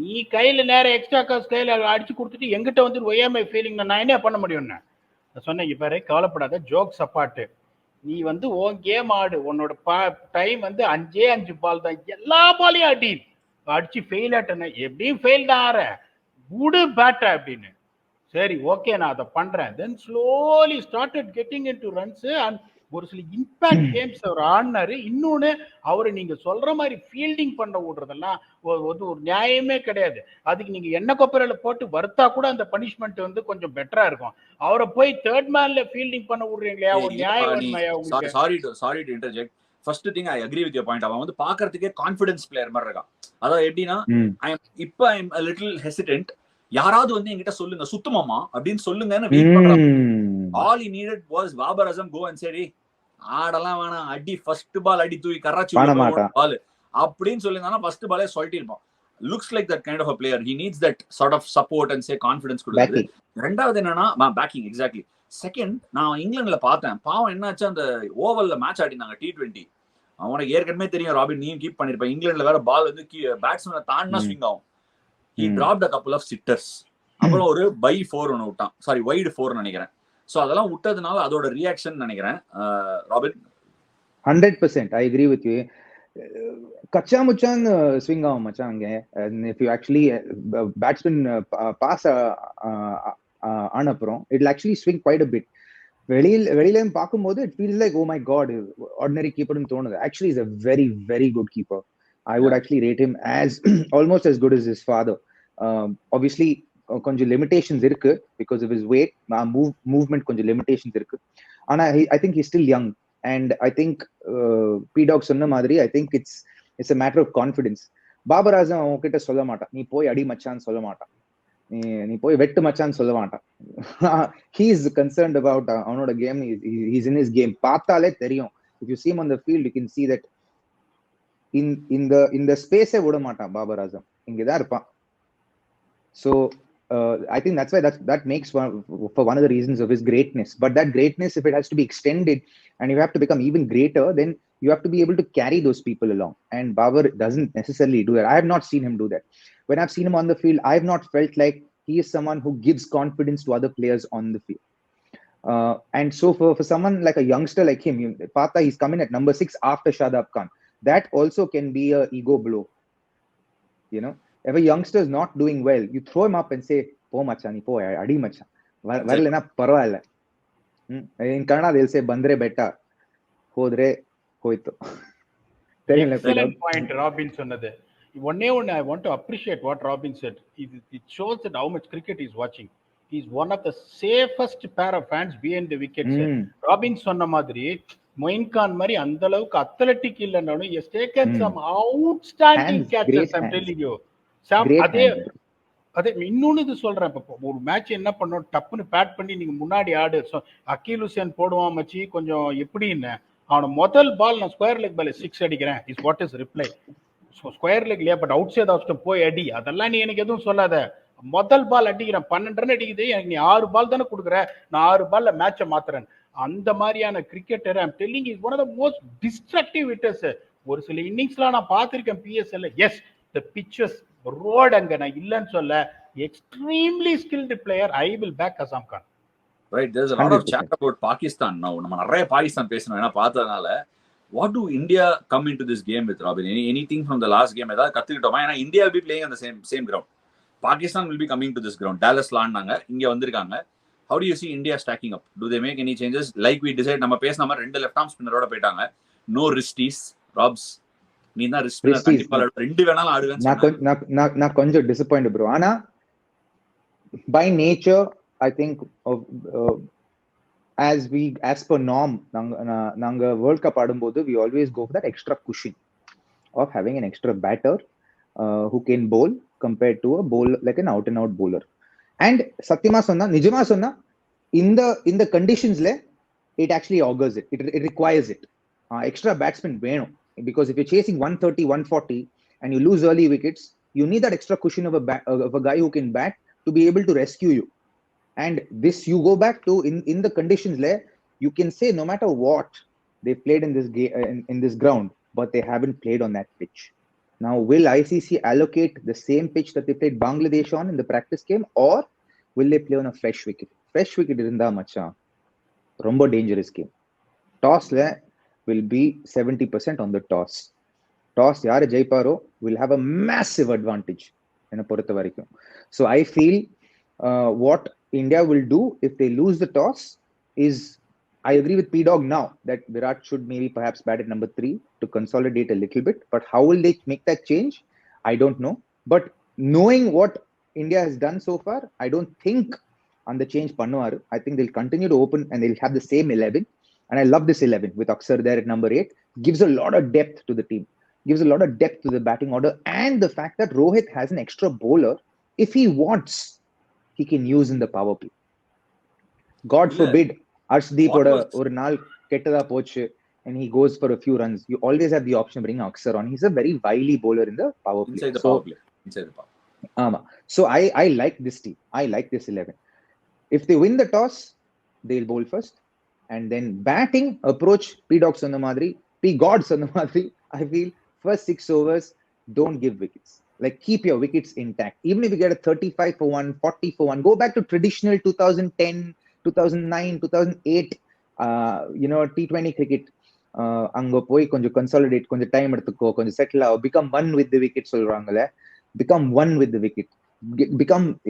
நீ கையில நேரம் எக்ஸ்ட்ரா காசு கையில அடிச்சு கொடுத்துட்டு எங்கிட்ட வந்து why am I feeling நான் என்ன பண்ண முடியும்னு நான் சொன்னேன். பாரு கவலைப்படாத, ஜோக் சப்பாட்டு, நீ வந்து உன் கேம் ஆடு, உன்னோட டைம் வந்து 5 பால் தான், எல்லா பாலையும் அடிச்சு ஃபெயில் ஆட்டன, எப்படியும் ஃபெயில் தான் ஆற குடு பேட்ட அப்படின்னு. சரி ஓகே நான் அதை பண்றேன். தென் slowly started getting into runs and ஒரு சில இம்பாக்ட் கேம்ஸ் அவர் ஆடினாரு. இன்னொன்னு அவரு நீங்க சொல்ற மாதிரி ஃபீல்டிங் பண்ண விடுறதெல்லாம் ஒரு நியாயமே கிடையாது. அதுக்கு நீங்க எண்ணெய் கொப்பரையில போட்டு வறுத்தா கூட அந்த பனிஷ்மெண்ட் வந்து கொஞ்சம் பெட்டரா இருக்கும். அவரை போய் தேர்ட் மேன்ல ஃபீல்டிங் பண்ண விடுறீங்களா? ஒரு நியாயம் வேணுமாயா உங்களுக்கு? Sorry to interject. First thing I agree with your point. அவன் வந்து பாக்குறதுக்கே கான்ஃபிடன்ஸ் பிளேயர் மாதிரி இருக்கான். அதாவது எப்படின்னா இப்ப I am a little hesitant. யாராவது வந்து என்கிட்ட சொல்லுங்க சுத்தமாமா அப்படின்னு சொல்லுங்கன்னு வெயிட் பண்றான். All he needed was Babar Azam go and say, ஆடெல்லாம் வேணாம், அடி ஃபர்ஸ்ட் பால் அடி தூக்கி கராச்சி பால் அப்படின்னு சொல்லியிருந்தானா ஃபர்ஸ்ட் பாலே சொல்லிட்டு இருப்பான். Looks like that kind of a player. He needs that sort of support and say confidence கொடுக்குது. ரெண்டாவது என்னன்னா பேக்கிங். எக்ஸாக்ட்லி. செகண்ட், நான் இங்கிலாந்துல பார்த்தேன், பாவம் என்னாச்சு, அந்த ஓவர்ல மேட்ச் ஆடினாங்க T20. அவனுக்கு ஏற்கனவே தெரியும், ராபின் நீயும் கீப் பண்ணிருப்பேன், இங்கிலாந்துல வேற பால் வந்து பேட்ஸ்மேனை தாண்டினா ஸ்விங் ஆகும். He dropped a couple of sitters. அப்புறம் ஒரு பை 4 ஒன்று விட்டான், சாரி வைடு 4 நினைக்கிறேன். சோ அதெல்லாம் விட்டதுனால அதோட ரியாக்ஷன் நினைக்கிறேன். Robin 100% I agree with you. கச்சா முச்சான் ஸ்விங் ஆகும் மச்சான் அங்க. if you actually batsman pass ஆன அப்புறம் it will actually swing quite a bit. வெளியில பார்க்கும்போது it feels like oh my god, ordinary keeper னு தோணுது. Actually is a very very good keeper. I would actually rate him as almost as good as his father. Obviously கொஞ்சம் limitations இருக்கு because of his weight, movement கொஞ்சம் limitations இருக்கு. ஆனா I think he's still young and I think PDogg சொன்ன மாதிரி I think it's a matter of confidence. Babar Azam அவங்க கிட்ட சொல்ல மாட்டான் நீ போய் அடி மச்சான்னு சொல்ல மாட்டான், நீ போய் வெட்டு மச்சான்னு சொல்ல மாட்டான். he is concerned about அவனோட game. He's in his game. பார்த்தாலே தெரியும். If you see him on the field you can see that in the space விட மாட்டான் பாபர் ஆசம், இங்கதான் இருப்பான். So I think that's why that makes one of the reasons of his greatness. But that greatness, if it has to be extended and you have to become even greater, then you have to be able to carry those people along. And Babar doesn't necessarily do that. I have not seen him do that. When I've seen him on the field, I have not felt like he is someone who gives confidence to other players on the field. And so for someone like a youngster like him, Pata, he's coming at number 6 after Shadab Khan. That also can be a ego blow. You know, if a youngster is not doing well, you throw him up and say, "Po machani, po adi macha." Varlena parvalla. In Kannada they'll say, "Bandre betta, hodre hoytu." Excellent point, Robin சொன்னது. One, I want to appreciate what Robin said. It shows that how much cricket he's watching. He's one of the safest pair of hands behind the wickets. Robin சொன்ன மாதிரி மொயின் கான் மாதிரி அந்த அளவுக்கு athletic இல்லைன்னாலும் he has taken some outstanding catches. I'm telling you. அதே இன்னொன்னு இது சொல்றேன், இப்போ ஒரு மேட்ச் என்ன பண்ணோம், டப்புன்னு பேட் பண்ணி நீங்க முன்னாடி ஆடு. அக்கீல் ஹுசேன் போடுவான் மச்சி கொஞ்சம் எப்படின்னு, அவன முதல் பால் நான் ஸ்கொயர் லெக் பால் 6 அடிக்கிறேன் is what is reply. Square leg இல்லையா, but outside off stump போய் அடி, அதெல்லாம் நீ எனக்கு எதுவும் சொல்லாத. முதல் பால் அடிக்கிறேன் 12 ரன் அடிக்குது, எனக்கு நீ 6 பால் தானே கொடுக்குற, நான் 6 பால்ல மேட்சை மாத்துறேன். அந்த மாதிரியான cricketer I'm telling is one of the most destructive hitters. ஒரு சில இன்னிங்ஸ்லாம் நான் பார்த்திருக்கேன் PSL. Yes the pitches road அங்க நான் இல்லன்னு சொல்ல, extremely skilled player. I will back Azam Khan. Right, there's a lot of chat about Pakistan now. நம்ம நிறைய பாகிஸ்தான் பேசணும் ஏன்னா பார்த்ததுனால. What do India come into this game with, Robin? Anything from the last game ஏதாவது கத்துக்கிட்டோமா? ஏன்னா India will be playing on the same ground. Pakistan will be coming to this ground. Dallas லாண்டாங்க, இங்க வந்திருக்காங்க. How do you see India stacking up? Do they make any changes? Like we decide, நம்ம பேசின மாதிரி 2 left arm spinner ஓட போயிட்டாங்க. No wristies, Robs. நீ தான் risk spinner கண்டிப்பா ரெண்டு வேணாலும் ஆடுவேன்னு நான் கொஞ்சம் டிசப்பாயிண்ட் ப்ரோ. ஆனா by nature I think as per norm நாங்க வேர்ல்ட் கப் ஆடும்போது we always go for that extra cushion of having an extra batter who can bowl compared to a bowler like an out and out bowler. And satyama sonna nijama sonna in the conditions le it actually augurs it requires it extra batsman venum, because if you're chasing 130 140 and you lose early wickets, you need that extra cushion of a guy who can bat to be able to rescue you. And this you go back to in the conditions le, you can say no matter what they played in this game in this ground, but they haven't played on that pitch. Now will ICC allocate the same pitch that they played Bangladesh on in the practice game, or will they play on a fresh wicket irundha macha romba dangerous game. Toss le will be 70% on the toss yaar jaiparo will have a massive advantage ena porutha varaikum. So I feel what India will do if they lose the toss is, I agree with PDogg now that Virat should maybe perhaps bat at number 3 to consolidate a little bit. But how will they make that change? I don't know. But knowing what India has done so far, I don't think on the change pannuvaru. I think they'll continue to open and they'll have the same 11. And I love this 11 with Akshar there at number 8. Gives a lot of depth to the team. Gives a lot of depth to the batting order. And the fact that Rohit has an extra bowler, if he wants, he can use in the power play. God forbid Arshdeep or naal kettada pochu and he goes for a few runs, you always have the option of bringing Akshar on. He's a very wily bowler in the power play. Inside the power play. So I like this team. I like this 11. If they win the toss, they'll bowl first, and then batting approach PDogg sonna madri, God sonna madri, I feel first 6 overs don't give wickets. Like keep your wickets intact. Even if you get a 35 for 1, 40 for 1, go back to traditional 2010 2009 2008 T20 cricket. Anga poi konja consolidate, konja time eduthuko, konja settle out, become one with the wicket solrangala. Become one with the wicket. Become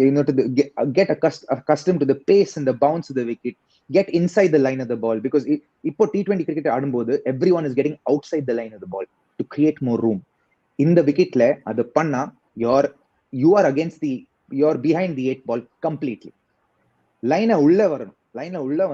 get accustomed to the pace and the bounce of the wicket. Get inside the line of the ball, because ipo T20 cricket aadumbodhu everyone is getting outside the line of the ball to create more room. In the wicket le adu panna you are you're behind the 8 ball completely. Line ulla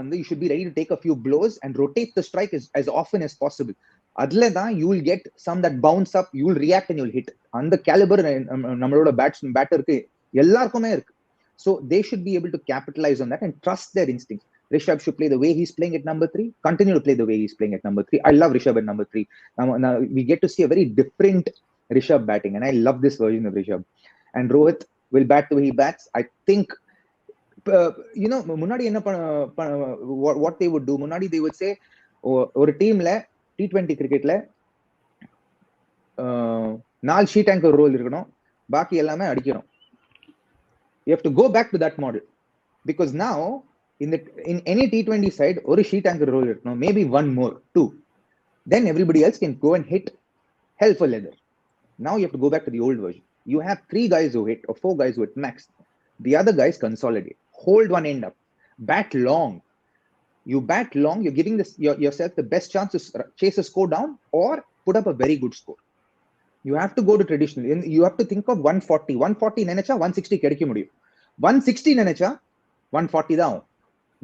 vandu you should be ready to take a few blows and rotate the strike as often as possible. Adle da you will get some that bounce up, you will react and you will hit. And the caliber nammaloda batter ku ellarkume irukku. So they should be able to capitalize on that and trust their instincts. Rishabh should play the way he's playing at number 3, continue to play the way he's playing at number 3. I love Rishabh at number 3. Now we get to see a very different Rishabh batting, and I love this version of Rishabh. And Rohit will bat the way he bats. I think முன்னாடி என்ன what they would do, முன்னாடி they would say ஒரு டீம்ல T20 கிரிக்கெட்ல 4 sheet anchor role இருக்கணும், பாக்கி எல்லாமே அடிக்கணும். You have to go back to that model, because now in any T20 side ஒரு ஷீட் ஆங்கர் ரோல் இருக்கணும், maybe one more, 2, then everybody else can go and hit hell for leather. Now you have to go back to the old version. You have 3 guys who hit or 4 guys who hit max. The other guys consolidate, hold one end up, bat long. You bat long, you're giving yourself the best chance to chase a score down or put up a very good score. You have to go to traditional. You have to think of 140 nenecha 160 kedikka mudiyum. 160 nenecha 140 da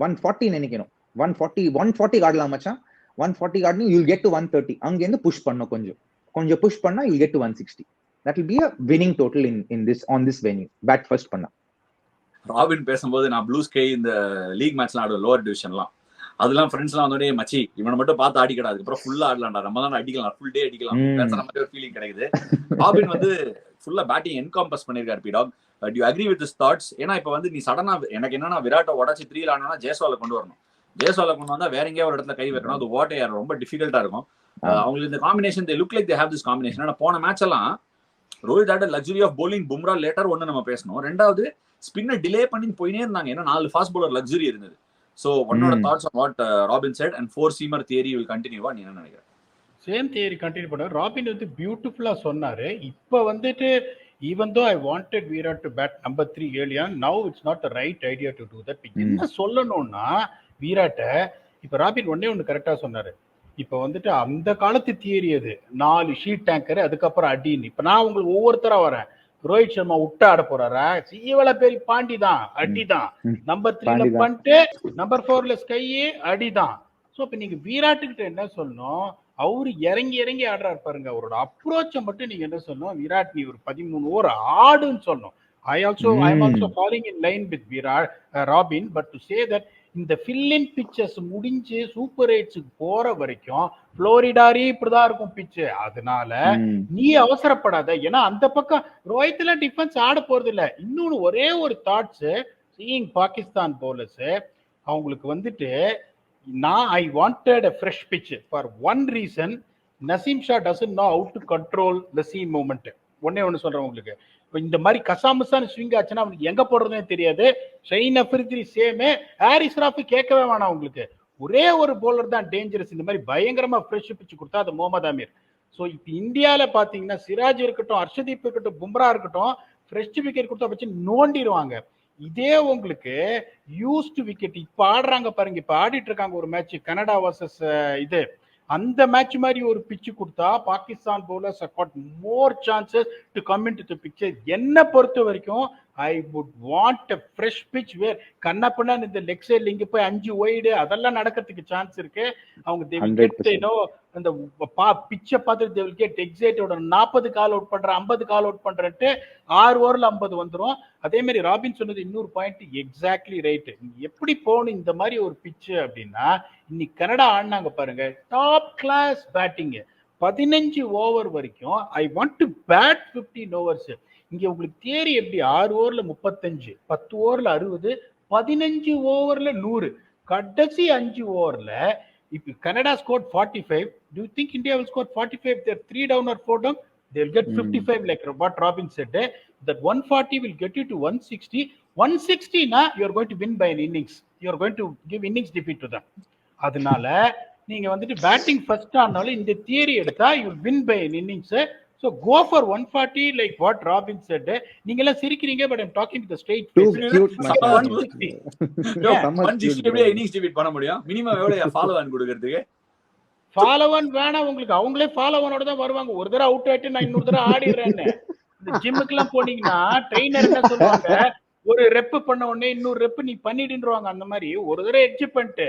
140 nenikeno 140 gaadala macha 140 gaadni you'll get to 130. Angendu push panna konja push panna you'll get to 160. That will be a winning total in this on this venue. Bat first panna. Robin பேசும்போது நான் blue sky இந்த league மேட்ச்லாம் ஆடுவேன், lower டிவிஷன்லாம். அதெல்லாம் ஃப்ரெண்ட்ஸ்லாம் வந்தோடனே மச்சி இவனை மட்டும் பார்த்து ஆடிக்கடா, அதுக்கப்புறம் ஃபுல்லா ஆடலாம்டா, நம்ம தான் அடிக்கலாம், ஃபுல் டே அடிக்கலாம் பேசுற மாதிரி ஒரு ஃபீலிங் கிடைக்குது. ராபின் வந்து ஃபுல்லா பேட்டிங் என்காம்பஸ் பண்ணிருக்காரு PDogg. To you agree with this thoughts? ஏன்னா இப்ப வந்து நீ சடனா எனக்கு என்னன்னா விராட்டை உடச்சி 3 ஆடணும்னா ஜெயஸ்வாலை கொண்டு வரணும். ஜெயஸ்வாலை கொண்டு வந்தா வேற எங்கேயா ஒரு இடத்துல கை வைக்கணும், அது ஓட்டையா ரொம்ப டிஃபிகல்ட்டா இருக்கும். அவங்களுக்கு இந்த combination they look like they have this combination. ஆனா போன மேட்ச் எல்லாம் Rohit had luxury of bowling Bumrah later ஒன்னு நம்ம பேசணும். ரெண்டாவது ஸ்பின்னர் டிலே பண்ணி போயினே இருந்தாங்க, ஏன்னா 4 ஃபாஸ்ட் bowler லக்ஸரி இருந்தது. சோ உன்னோட thoughts on what Robin said and 4 seamer theory will கண்டினியூவா நீ என்ன நினைக்கிற? சேம் தியரி கண்டினியூ பண்ண ராபின் வந்து பியூட்டிஃபுல்லா சொன்னாரு. இப்ப வந்துட்டு even though I wanted Virat to bat number 3 earlier, now it's not the right idea to do that. என்ன சொல்லணும்னா விராட்ட இப்ப ராபின் ஒண்ணே ஒன்று கரெக்டா சொன்னாரு, இப்ப வந்துட்டு அந்த காலத்து தியரி அது 4 ஷீட் டேங்கர் அதுக்கப்புறம் அடின்னு. இப்ப நான் உங்களுக்கு ஒவ்வொருத்தரா வரேன். ரோஹித் சர்மா விட்டு ஆட போறாரா? சீவல பேரி பாண்டி தான், அடிதான். நம்பர் 3ல பண்ணிட்டு நம்பர் 4ல ஸ்கை அடிதான். சோ இப்ப நீங்க விராட் கிட்ட என்ன சொல்லணும், அவரு இறங்கி இறங்கி ஆடுறாரு பாருங்க, அவரோட அப்ரோச்சை மட்டும் நீங்க என்ன சொல்லணும், விராட் நீ ஒரு 13 ஓவர் ஆடுன்னு சொல்லணும். I am also falling in line with Virat, Robin, but to say that இந்த ஃபில்லின் பிச்சஸ் முடிஞ்சு சூப்பர் எயிட்ஸுக்கு போற வரைக்கும் புளோரிடாரி இப்படிதான் இருக்கும் பிச்சு. அதனால நீ அவசரப்படாத. ஏன்னா அந்த பக்கம் ரோஹித்ல டிஃபென்ஸ் ஆட போறது இல்ல. இன்னொன்னு ஒரே ஒரு தாட்ஸ், சீயிங் பாகிஸ்தான் பவுலர்ஸ், அவங்களுக்கு வந்துட்டு நான் I wanted a fresh pitch for one reason. Naseem Shah doesn't know how to control the seam movement. ஒண்ணு சொல்றேன் உங்களுக்கு, இந்த மாதிரி கசாமசான ஸ்விங் ஆச்சுன்னா அவனுக்கு எங்க போடுறதுனே தெரியாது. ஷெயின் அஃப்ரிதி சேமே, ஹாரிஸ் ராஃபி கேட்கவே வேணாம் உங்களுக்கு. ஒரே ஒரு போலர் தான் டேஞ்சரஸ் இந்த மாதிரி பயங்கரமா ஃப்ரெஷ் பிச்சு கொடுத்தா, அது முகமது அமீர். ஸோ இப்போ இந்தியாவில் பார்த்தீங்கன்னா சிராஜ் இருக்கட்டும், ஹர்ஷதீப் இருக்கட்டும், பும்ரா இருக்கட்டும், ஃப்ரெஷ் விக்கெட் கொடுத்தா வச்சு நோண்டிடுவாங்க. இதே உங்களுக்கு யூஸ்டு விக்கெட் இப்ப ஆடுறாங்க பாருங்க, இப்ப ஆடிட்டு இருக்காங்க ஒரு மேட்ச் கனடா வர்சஸ் இது, அந்த மேட்ச் மாதிரி ஒரு பிச்சு கொடுத்தா Pakistan bowlers have got more chances to come into the picture. என்ன பொறுத்த வரைக்கும் I would want a fresh pitch where கண்ணப்பண்ணா இந்த லெக் சைட்ல இங்க போய் 5 ஒய்டு அதெல்லாம் நடக்கிறதுக்கு சான்ஸ் இருக்கு. அவங்க they will get, you know, அந்த பிச்சை பார்த்து they will get excited. 40 call out பண்ற 50 கால் அவுட் பண்றேன்ட்டு 6 ஓவர்ல 50 வந்துரும். அதே மாதிரி ராபின் சொன்னது இன்னொரு பாயிண்ட் எக்ஸாக்ட்லி ரைட். எப்படி போகணும் இந்த மாதிரி ஒரு பிச்சு அப்படின்னா, இன்னைக்கு கனடா ஆடினாங்க பாருங்க, டாப் கிளாஸ் பேட்டிங் 15 ஓவர் வரைக்கும். I want to bat 15 overs. இங்க உங்களுக்கு தேரி எப்படி 6 ஓவர்ல 35, 10 ஓவர்ல 60, 15 ஓவர்ல 100, கடைசி 5 ஓவர்ல if Canada scored 45, do you think India will score 45? They're 3 down or 4 down, they'll get 55 like what Robin said. That 140 will get you to 160. 160 na you're going to win by an innings. You're going to give innings defeat to them. அதனால நீங்க வந்துட்டு batting first ஆனாலும் இந்த theory எடுத்தா you will win by an innings. So go for 140 like what Robin said. நீங்க எல்லாம் சிரிக்கிறீங்க, but I'm talking to the straight face. 160 எப்படியே இன்னிங்ஸ் டிஃபீட் பண்ண முடியும்? மினிமம் எவ்வளவு ஃபாலோ ஆன் கொடுக்கிறதுக்கு? ஃபாலோ ஆன் வேணாம் உங்களுக்கு, அவங்களே ஃபாலோ ஆனோட தான் வருவாங்க. ஒரு தடவை அவுட் ஆயிட்டு நான் இன்னொரு தடவை ஆடிடுறேன்னு. இந்த ஜிம்முக்கு எல்லாம் போனீங்கன்னா ட்ரெயினர் என்ன சொல்லுவாங்க, ஒரு ரெப் பண்ண உடனே இன்னொரு ரெப் நீ பண்ணிடுவாங்க. அந்த மாதிரி ஒரு தடவை எட்ஜ் பண்ணிட்டு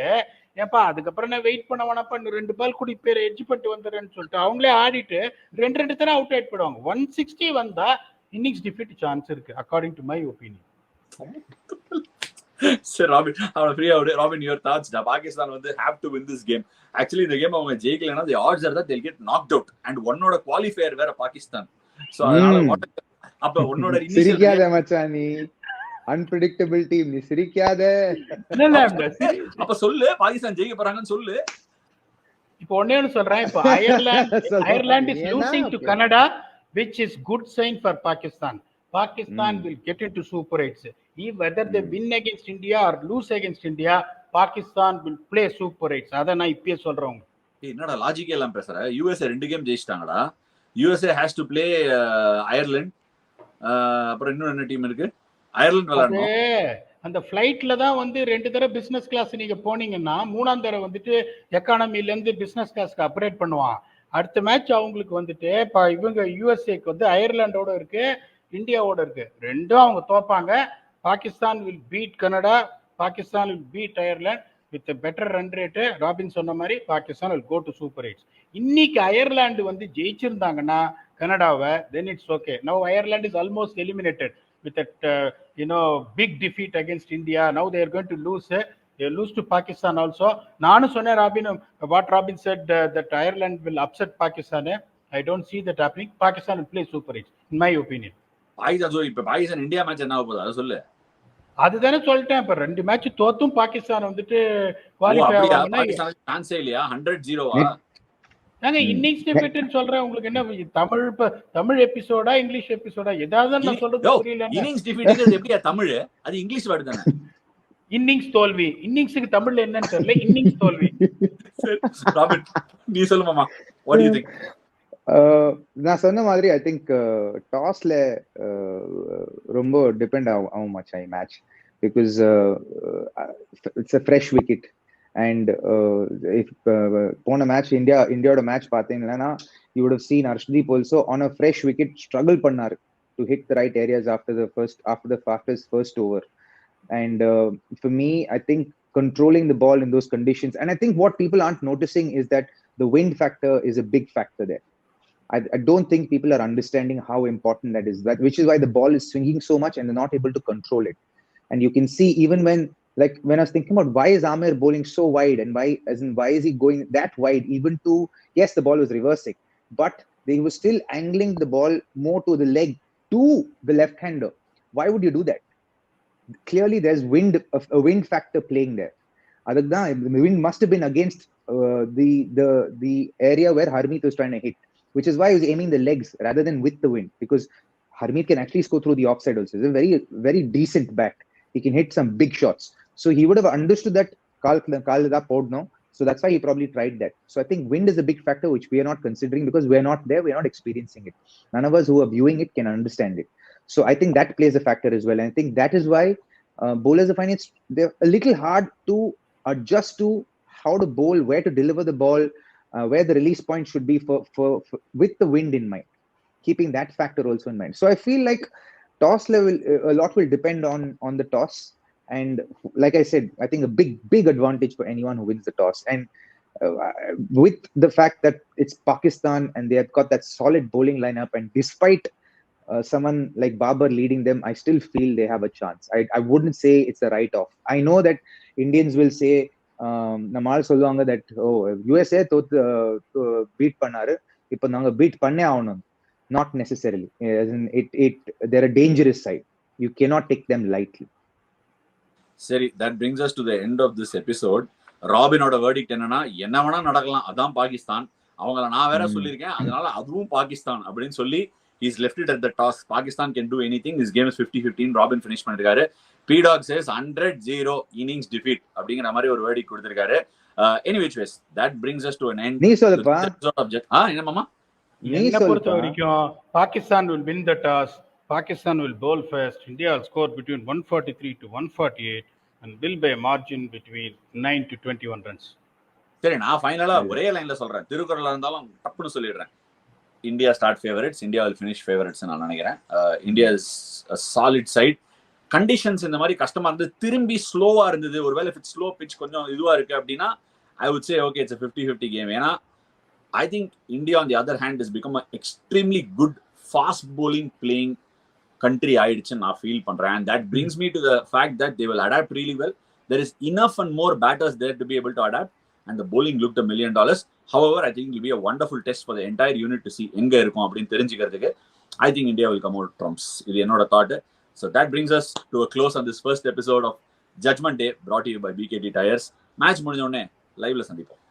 ஏப்பா அதுக்கப்புறம் நான் வெயிட் பண்ண வேணாப்பா, இன்னும் 2 பால் கூடி பேர் எட்ஜ் பண்ணிட்டு வந்துடுறேன்னு சொல்லிட்டு அவங்களே ஆடிட்டு 2 தடவை அவுட் ஆயிட்டு போயிடுவாங்க. 160 வந்தா இன்னிங்ஸ் டிஃபீட் சான்ஸ் இருக்கு அக்கார்டிங் டு மை ஒப்பீனியன். சரி ராபின், அவன ஃப்ரீயா விடு. Robin, your thoughts. பாகிஸ்தான் வந்து have to win this game. Actually இந்த கேம் அவங்க ஜெயிக்கலனா the odds are that they'll get knocked out, and ஒன்னோட குவாலிஃபையர் வேற பாகிஸ்தான். சோ அதனால அப்ப ஒன்னோட சிரிக்காத மச்சான், நீ அன்பிரெடிக்டபிள் டீம், நீ சிரிக்காத. அப்ப சொல்லு பாகிஸ்தான் ஜெயிக்க போறாங்கன்னு சொல்லு. இப்போ ஒண்ணே சொல்றேன், இப்போ Ireland is losing to Canada, which is good sign for Pakistan. Pakistan will get into Super 8s. Whether they win against India or lose against India, Pakistan will play Super 8s. அத நான் இப்பவே சொல்றேன். என்னடா லாஜிக்கே எல்லாம் பேசுற? USA 2 game ஜெயிச்சிட்டாங்கடா. USA has to play Ireland. அப்புறம் இன்னும் என்ன டீம் இருக்கு? அயர்லாந்து விளையாடணும். அந்த ஃபிளைட்ல தான் வந்து 2 தடவை பிசினஸ் கிளாஸ் நீங்க போனீங்கன்னா 3ஆம் தடவை வந்துட்டு எக்கானமில இருந்து பிசினஸ் கிளாஸ்க்கு அப்கிரேட் பண்ணுவான். அடுத்த மேட்ச் அவங்களுக்கு வந்துட்டு இவங்க யூஎஸ்ஏக்கு வந்து அயர்லாண்டோட இருக்கு, இந்தியாவோட இருக்கு. ரெண்டும் அவங்க தோப்பாங்க. Pakistan will beat Canada, Pakistan will beat Ireland with better run rate. Robin சொன்ன மாதிரி Pakistan will go to super 8s. இன்னைக்கு அயர்லாந்து வந்து ஜெயிச்சிருந்தாங்கன்னா கனடாவை, then it's okay. Now Ireland is almost eliminated with that big defeat against India. Now they are going to lose. They lose to Pakistan also. நானும் சொன்னேன் robin, what Robin said, that Ireland will upset Pakistan. I don't see that happening. Pakistan will play Super 8 in my opinion. இப்ப Pakistan India match என்ன ஆக போகுது அதை சொல்லு. அதுதானே சொல்லிட்டேன், இப்ப 2 மேட்ச் தோத்தும் பாகிஸ்தான் வந்துட்டு குவாலிஃபை ஆவாங்கன்னா பாகிஸ்தான் சான்ஸே இல்லையா? 100-0 நாங்க இன்னிங்ஸ் டிஃபீட்னு சொல்றேன். உங்களுக்கு என்ன தமிழ் எபிசோடா இங்கிலீஷ் எபிசோடா ஏதாவது நான் சொல்றது புரியல. இன்னிங்ஸ் டிஃபீட் எப்படியா தமிழ்? அது இங்கிலீஷ் வேர்ட் தானே. இன்னிங்ஸ் தோல்வி, இன்னிங்ஸ்க்கு தமிழ்ல என்னன்னு தெரியல, இன்னிங்ஸ் தோல்வி. ராபின், நீ சொல்லு மாமா, what do you think? நான் சொன்ன மாதிரி ஐ திங்க் டாஸ்ல ரொம்ப டிபெண்ட் ஆகும் மச்சான் match, because it's a fresh wicket And if போன மேட்ச் இந்தியாவோட மேட்ச் பார்த்தீங்கன்னா you would have seen Arshdeep also on a fresh wicket struggle பண்ணாரு to hit the right areas after the first over. And for me, I think controlling the ball in those conditions, and I think what people aren't noticing is that the wind factor is a big factor there. I don't think people are understanding how important that is, which is why the ball is swinging so much and they're not able to control it. And you can see even when I was thinking about why is Amir bowling so wide, and why is he going that wide, even to, yes, the ball was reversing, but they were still angling the ball more to the leg to the left hander. Why would you do that? Clearly there's a wind factor playing there. The wind must have been against the area where Harmeet was trying to hit, which is why he was aiming the legs rather than with the wind, because Harmeet can actually go through the offside also. He's a very, very decent bat. He can hit some big shots. So he would have understood that so that's why he probably tried that. So I think wind is a big factor which we are not considering, because we're not there, we're not experiencing it. None of us who are viewing it can understand it. So I think that plays a factor as well. And I think that is why bowlers are finding they're a little hard to adjust to how to bowl, where to deliver the ball, where the release point should be for with the wind in mind, keeping that factor also in mind. So I feel like toss level, a lot will depend on the toss. And like I said, I think a big advantage for anyone who wins the toss. And with the fact that it's Pakistan and they have got that solid bowling lineup, and despite someone like Babar leading them, I still feel they have a chance. I wouldn't say it's a write-off. I know that Indians will say, நம்மால் சொல்லுவாங்க that USA beat பண்ணாரு, இப்போ நாங்க beat பண்ணே ஆகணும். Not necessarily. They're a dangerous side. You cannot take them lightly. சரி, that brings us to the end of this episode. ராபினோட verdict என்னன்னா, என்ன வேணா நடக்கலாம், அதான் பாகிஸ்தான். அவங்கள நான் வேற சொல்லியிருக்கேன், அதனால அதுவும் பாகிஸ்தான் அப்படின்னு சொல்லி he's left it at the toss. Pakistan can do anything. This game is 50-15. Robin finish பண்ணிருக்காரு. PDogg says 100-0 innings defeat அப்படிங்கிற மாதிரி ஒரு verdict கொடுத்திருக்காரு. Anyways, that brings us to an end. நீ சொல்லுப்பா. என்ன மாமா? என்ன பொறுத்த வரைக்கும் Pakistan will win the toss. Pakistan will bowl first. India will score between 143 to 148 and will by a margin between 9 to 21 runs. சரி, நான் ஃபைனலா ஒரே லைன்ல சொல்றேன், திருக்குறளா இருந்தாலும் டப்புன்னு சொல்லிடுறேன். India start favorites, India will finish favorites நான் நினைக்கிறேன். India is a solid side. Conditions இந்த மாதிரி கஷ்டமா இருந்து திரும்பி ஸ்லோவா இருந்தது. ஒருவேளை if it's slow pitch கொஞ்சம் இதுவா இருக்கு அப்படின்னா I would say okay, it's a 50-50 game. ஏன்னா I think India on the other hand has become an extremely good fast bowling playing country ஆயிடுச்சுன்னு நான் ஃபீல் பண்றேன். And that brings me to the fact that they will adapt really well. There is enough and more batters there to be able to adapt, and the bowling looked $1 million. However, I think it will be a wonderful test for the entire unit to see எங்க இருக்கும் அப்படின்னு தெரிஞ்சுக்கிறதுக்கு. I think India will come out trumps. இது என்னோட thought. So that brings us to a close on this first episode of Judgement Day, brought to you by BKT Tires. Match முடிஞ்ச உடனே லைவ்ல சந்திப்போம்.